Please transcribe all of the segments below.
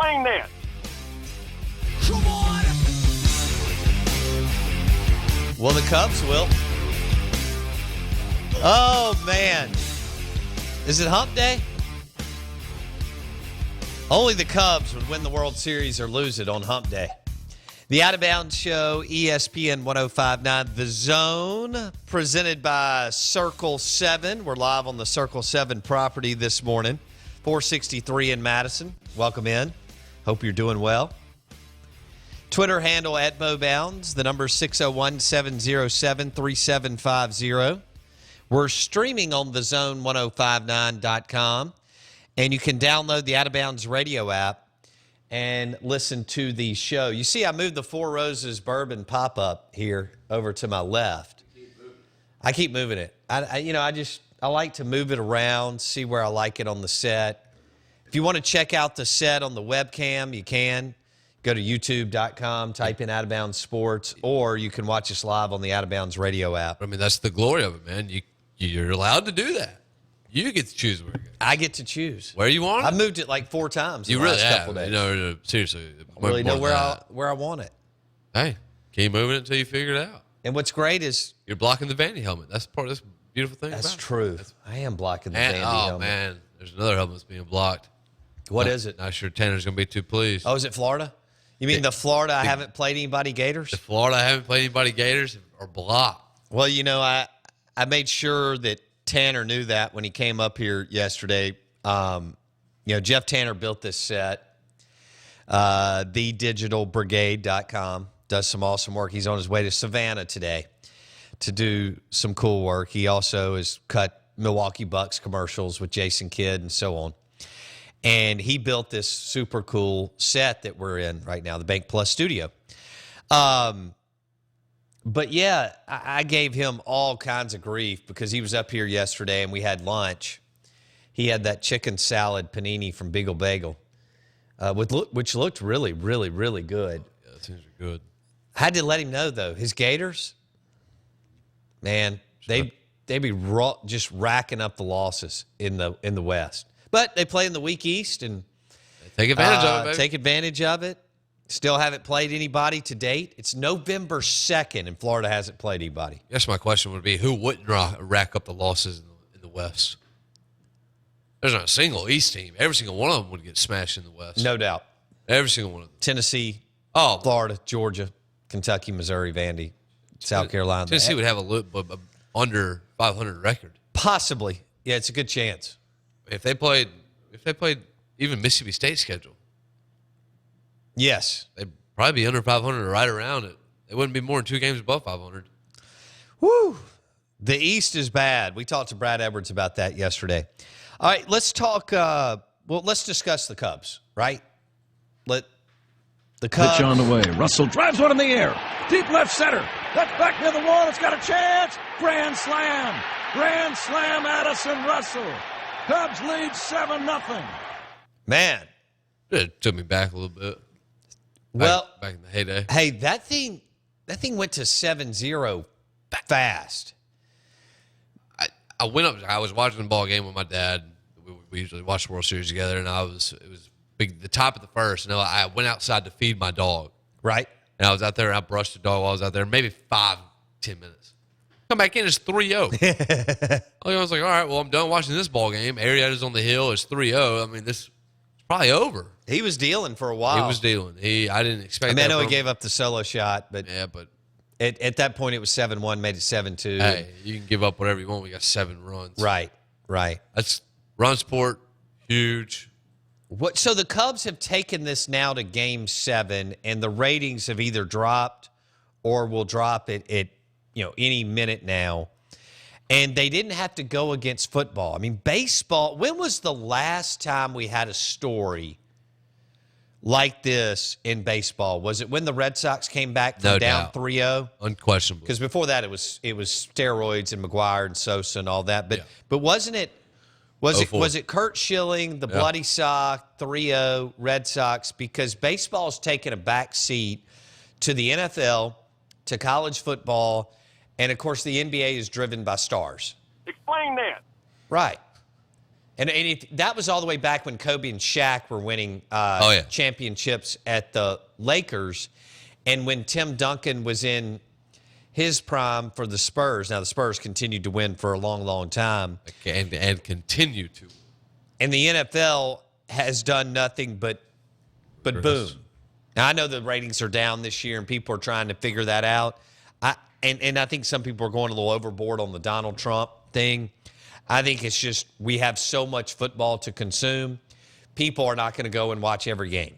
Explain that. Come on. Well, the Cubs will. Oh, man. Is it hump day? Only the Cubs would win the World Series or lose it on hump day. The Out of Bounds Show, ESPN 105.9 The Zone, presented by Circle 7. We're live on the Circle 7 property this morning, 463 in Madison. Welcome in. Hope you're doing well. Twitter handle at BoBounds. The number is 601-707-3750. We're streaming on thezone1059.com, and you can download the Out of Bounds radio app and listen to the show. You see, I moved the Four Roses bourbon pop-up here over to my left. I keep moving it. I like to move it around, see where I like it on the set. If you want to check out the set on the webcam, you can. Go to youtube.com, type in Out of Bounds Sports, or you can watch us live on the Out of Bounds radio app. I mean, that's the glory of it, man. You're allowed to do that. You get to choose where you go. I get to choose. Where you want it? I moved it like 4 times in You the really last have. couple days. No, seriously. I really know where I want it. Hey, keep moving it until you figure it out. And what's great is you're blocking the Vandy helmet. That's part of this beautiful thing. That's about true. It. I am blocking the Vandy helmet. Oh, man. There's another helmet that's being blocked. What is it? Not sure Tanner's going to be too pleased. Oh, is it Florida? You mean the Florida I haven't played anybody Gators? The Florida I haven't played anybody Gators are blocked. Well, I made sure that Tanner knew that when he came up here yesterday. Jeff Tanner built this set. TheDigitalBrigade.com does some awesome work. He's on his way to Savannah today to do some cool work. He also has cut Milwaukee Bucks commercials with Jason Kidd and so on. And he built this super cool set that we're in right now, the BankPlus studio. But, yeah, I gave him all kinds of grief because he was up here yesterday and we had lunch. He had that chicken salad panini from Beagle Bagel, which looked really, really, really good. Yeah, those things are good. I had to let him know, though, his Gators, man, they be just racking up the losses in the West. But they play in the weak East and take advantage of it, baby. Take advantage of it. Still haven't played anybody to date. It's November 2nd, and Florida hasn't played anybody. I guess my question would be, who wouldn't rack up the losses in the West? There's not a single East team. Every single one of them would get smashed in the West. No doubt. Every single one of them. Tennessee, Florida, Georgia, Kentucky, Missouri, Vandy, South Carolina. Tennessee would have a under 500 record. Possibly. Yeah, it's a good chance. If they played even Mississippi State schedule. Yes. They'd probably be under 500 or right around it. They wouldn't be more than 2 games above 500. Woo. The East is bad. We talked to Brad Edwards about that yesterday. All right, let's talk. Let's discuss the Cubs, right? The Cubs. Pitch on the way. Russell drives one in the air. Deep left center. That's back near the wall. It's got a chance. Grand slam. Grand slam, Addison Russell. Cubs lead 7-0. Man. It took me back a little bit. Back in the heyday. Hey, that thing went to 7-0 fast. I went up. I was watching the ball game with my dad. We usually watch the World Series together, and it was big, the top of the first. And I went outside to feed my dog. Right. And I was out there, and I brushed the dog while I was out there, maybe 5-10 minutes. Come back in, it's 3-0. I was like, all right, well, I'm done watching this ball game. Arrieta's on the hill. It's 3-0. I mean, this is probably over. He was dealing for a while. He was dealing. I didn't expect that. I know he gave up the solo shot, but yeah, but at that point it was 7-1, made it 7-2. Hey, you can give up whatever you want. We got 7 runs. Right. That's run support, huge. So the Cubs have taken this now to Game 7, and the ratings have either dropped or will drop it at any minute now. And they didn't have to go against football. I mean, baseball. When was the last time we had a story like this in baseball? Was it when the Red Sox came back from down 3-0? Unquestionably. Because before that, it was steroids and McGuire and Sosa and all that. But wasn't it? Was it Kurt Schilling, the bloody sock, 3-0 Red Sox? Because baseball's taken a back seat to the NFL, to college football, and of course the NBA is driven by stars. Explain that. Right. And that was all the way back when Kobe and Shaq were winning championships at the Lakers, and when Tim Duncan was in his prime for the Spurs. Now, the Spurs continued to win for a long, long time. And continue to. And the NFL has done nothing but boom. Now, I know the ratings are down this year, and people are trying to figure that out. And I think some people are going a little overboard on the Donald Trump thing. I think it's just we have so much football to consume. People are not going to go and watch every game.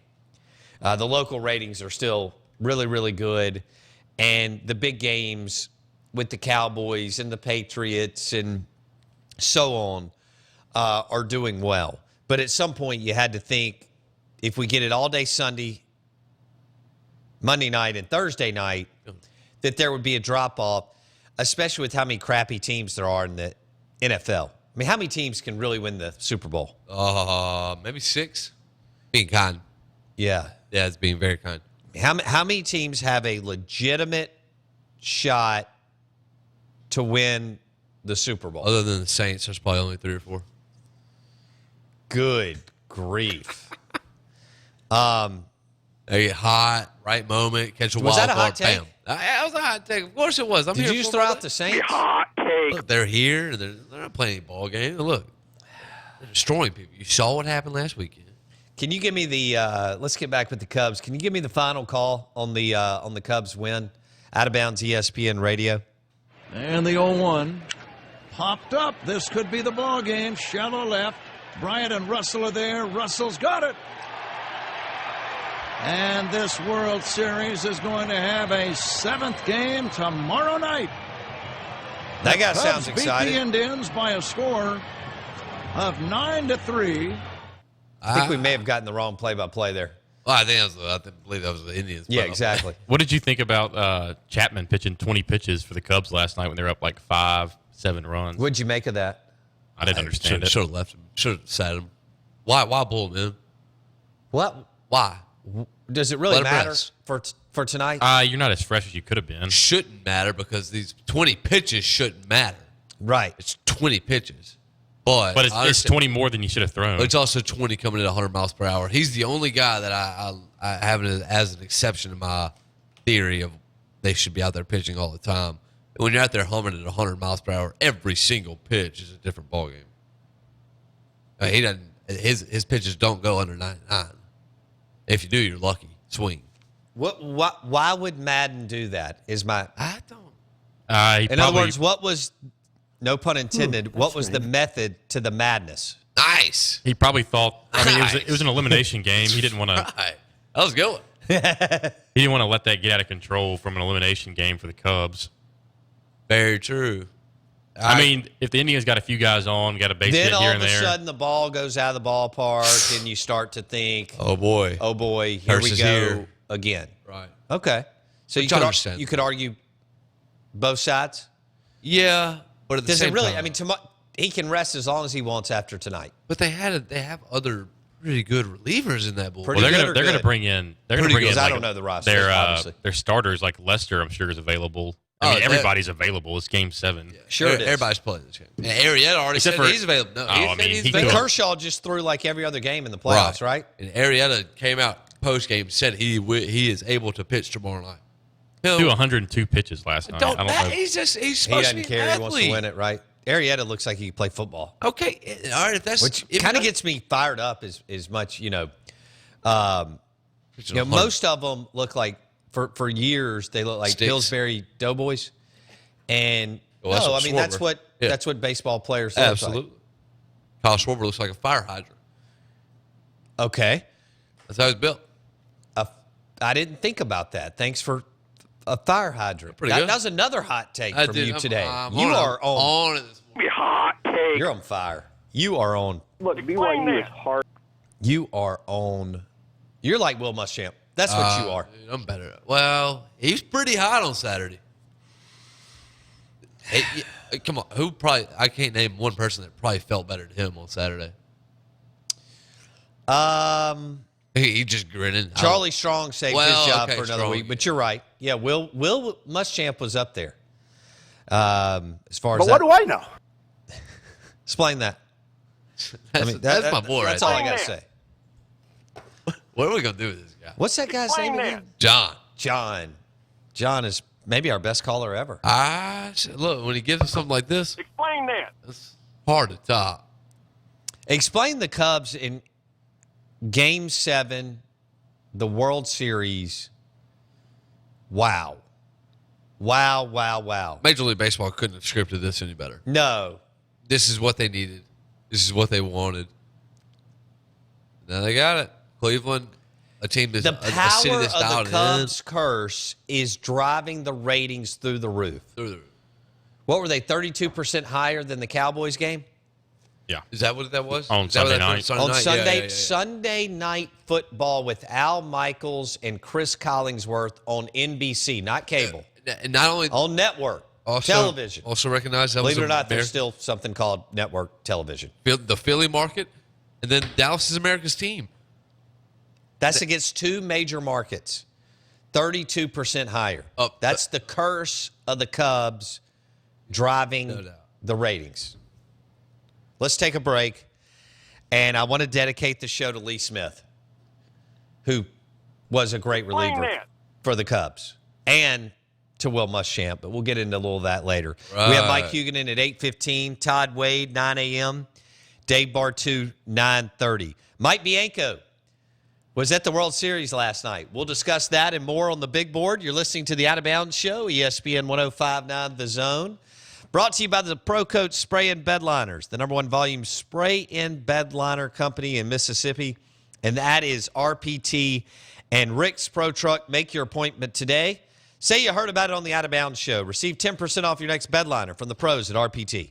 The local ratings are still really, really good. And the big games with the Cowboys and the Patriots and so on are doing well. But at some point, you had to think, if we get it all day Sunday, Monday night, and Thursday night, that there would be a drop-off, especially with how many crappy teams there are in the NFL. I mean, how many teams can really win the Super Bowl? Maybe 6. Being kind. Yeah. Yeah, it's being very kind. How many teams have a legitimate shot to win the Super Bowl? Other than the Saints, there's probably only 3 or 4. Good grief. They get hot, right moment, catch a Was wild that a hot card, take? bam. That was a hot take. Of course it was. Did you just throw out the Saints? Look, they're here. They're not playing any ball game. Look, they're destroying people. You saw what happened last weekend. Can you give me the let's get back with the Cubs. Can you give me the final call on the Cubs win? Out of bounds ESPN radio. And the 0-1 popped up. This could be the ball game. Shallow left. Bryant and Russell are there. Russell's got it. And this World Series is going to have a 7th game tomorrow night. That guy Cubs sounds excited. beat the Indians by a score of 9-3. I think we may have gotten the wrong play-by-play there. Well, I believe that was the Indians. Yeah, exactly. What did you think about Chapman pitching 20 pitches for the Cubs last night when they were up like 5-7 runs? What'd you make of that? I didn't understand it. Should have left him. Should have sat him. Why bull him in? What? Why? Does it really Let him matter rest. for tonight? You're not as fresh as you could have been. Shouldn't matter because these 20 pitches shouldn't matter. Right. It's 20 pitches. But it's 20 more than you should have thrown. It's also 20 coming at 100 miles per hour. He's the only guy that I have as an exception to my theory of they should be out there pitching all the time. When you're out there humming at 100 miles per hour, every single pitch is a different ballgame. He doesn't. His pitches don't go under 99. If you do, you're lucky. Swing. Why would Madden do that? I don't. In other words, what was, no pun intended, what was the method to the madness? Nice. He probably thought. I mean, Nice. it was an elimination game. He didn't want to. Right. That was good. He didn't want to let that get out of control from an elimination game for the Cubs. Very true. I mean, if the Indians got a few guys on, got a base hit Then all here of and a there. sudden the ball goes out of the ballpark and you start to think, Oh boy. here we Curse is go here. again. Right. Okay. So Which I understand. you could argue both sides? Yeah, but at the Does same it really? time, I mean, he can rest as long as he wants after tonight. but they have other pretty good relievers in that bullpen. Pretty Well, good they're or going to good? bring in. They're going Pretty to bring good. in. I Like don't know the roster, obviously. Their starters, like Lester, I'm sure is available. I Oh, mean, that- everybody's available. It's Game 7. Sure it is. Everybody's playing this game. And Arietta already Except said for- he's available. No, Oh, he I said mean, he's he But could. available. Kershaw just threw like every other game in the playoffs, right? And Arietta came out post game said he is able to pitch tomorrow night. Threw 102 pitches last night. I don't know. He's He supposed to doesn't be care. an He wants to athlete. win it, right? Arietta looks like he can play football, Okay, all right. If that's which if kind of not- gets me fired up as much, Pitching 100. most of them look like, for years, they look like Sticks. Pillsbury Doughboys. And, Well, that's no, what I mean, that's Schwarber- what Yeah. that's what baseball players look Absolutely. Kyle Schwarber looks like a fire hydrant. like. Okay. That's how he's built. I didn't think about that. Thanks for a fire hydrant. Pretty that, good. that was another hot take from you today. I'm You are on it this morning. You're on fire. You are on. Look, BYU is hard. You are on. You're like Will Muschamp. That's what you are. Dude, I'm better. Well, he's pretty hot on Saturday. Come on, I can't name one person that probably felt better than him on Saturday. He just grinning. Charlie Strong saved Well, his job okay, for another Strong, week, but yeah. you're right. Yeah, Will Muschamp was up there. As far as But that. what do I know? Explain that. That's my boy That's right all I there. got to say. What are we going to do with this guy? What's that guy's name again? John. John. John is maybe our best caller ever. Look, when he gives us something like this, Explain that. it's hard to top. Explain the Cubs in Game 7, the World Series. Wow. Wow, wow, wow. Major League Baseball couldn't have scripted this any better. No. This is what they needed. This is what they wanted. Now they got it. Cleveland, a team that's The a city power that's of dialed the Cubs curse is driving the ratings through the roof. in. Through the roof. What were they, 32% higher than the Cowboys game? Yeah. Is that what that was? On Is that what Sunday that- night. Sunday On night? Sunday, Yeah. Sunday night football with Al Michaels and Chris Collingsworth on NBC, not cable, And not only on network television. Also recognize that Believe was it or not, there's American- still something called network television. the Philly market, and then Dallas is America's team. That's against two major markets, 32% higher. That's the curse of the Cubs driving No doubt. the ratings. Let's take a break, and I want to dedicate the show to Lee Smith, who was a great Explain reliever that. for the Cubs, and to Will Muschamp, but we'll get into a little of that later. We have Mike Right. Huguenin at 8:15, Todd Wade, 9 a.m., Dave Bartu, 9:30. Mike Bianco was at the World Series last night. We'll discuss that and more on the big board. You're listening to the Out of Bounds Show, ESPN 105.9 The Zone. Brought to you by the Pro Coat Spray and Bed Liners, the #1 volume spray and bed liner company in Mississippi. And that is RPT and Rick's Pro Truck. Make your appointment today. Say you heard about it on the Out of Bounds Show. Receive 10% off your next bed liner from the pros at RPT.